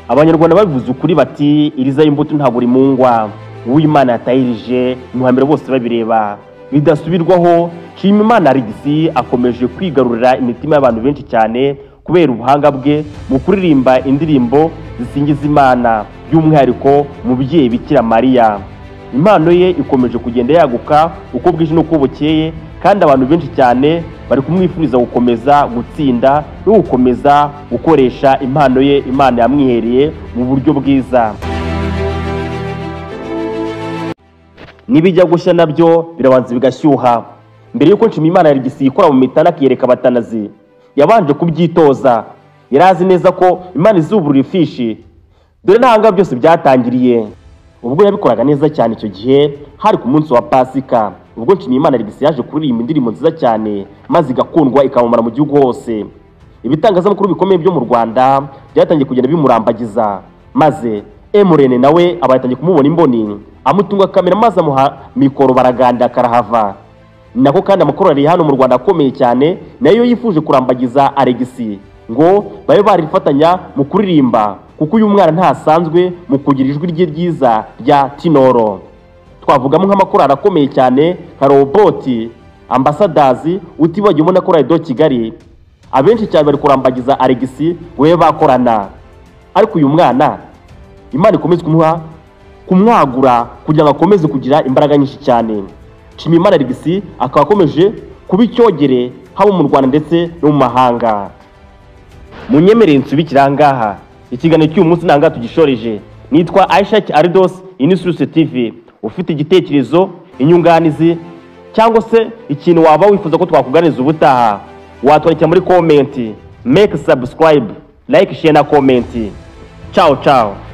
Abanyarwanda babivuze ukuri bati iriza y'imbuto ntabwo rimungwa, uw'Imana yatahirije nuhambere bose babireba bidasubirwaho. Nshimiyimana Alexis akomeje kwigarurira imitima y'abantu benshi cyane kubera ubuhanga bwe mu kuririmba indirimbo zisingiza Imana, by'umwihariko umubyeyi Bikira Mariya. Impano ye ikomeje kugenda yaguka uko bwije n'uko bukeye, kandi abantu benshi cyane bari kumwifuriza gukomeza gutsinda no gukomeza gukoresha impano ye Imana yamwihereye mu buryo bwiza. Nibijya gushya nabyo birabanza bigashyuha. Mbere yuko Nshimiyimana Alexis ikora mu mitana akiyereka abatanazi, yabanje kubyitoza. Yarazi neza ko Imana izuburura ifishi. Dore ntanga byose byatangiriye ubwo yabikoraga neza cyane. Icyo gihe hari ku munsi wa Pasika, ubwo Nshimiyimana Alexis yaje kuririmba indirimbo nziza cyane maze igakundwa ikamamara mu gihugu hose. Ibitangazamakuru bikomeye byo mu Rwanda byatangiye kugenda bimurambagiza, maze Emurene nawe abatangiye kumubona imboni, amutunga kamera maze amuha mikoro baraganda karahava. Nako kandi amakorali hano mu Rwanda akomeye cyane nayo yifuje kurambagiza Alexis ngo babe barifatanya mu kuririmba, kuko uyu mwana ntasanzwe mu kugira ijwi rye ryiza rya tinoro. Twavugamo nk'amakorali akomeye cyane nka Robot, Ambassadors, utibagiwe na korali do Kigali. Abenshi cyane bari kurambagiza Alexis we bakorana, ariko uyu mwana Imana ikomeze kumwagura kugira ngo akomeze kugira imbaraga nyinshi cyane. Nshimiyimana Alexis akaba akomeje kuba icyogere haba mu Rwanda ndetse no mu mahanga. Munyemerere nsubikira ngaha ikiganiro cy'uyu munsi nanga tugishoreje. Nitwa Aishak Aridos, Inisuruse TV. Ufite igitekerezo, inyunganizi cyangwa se ikintu waba wifuza ko twakuganiza ubutaha, watwandikira muri comment. Make subscribe, like, share na comment. Ciao ciao.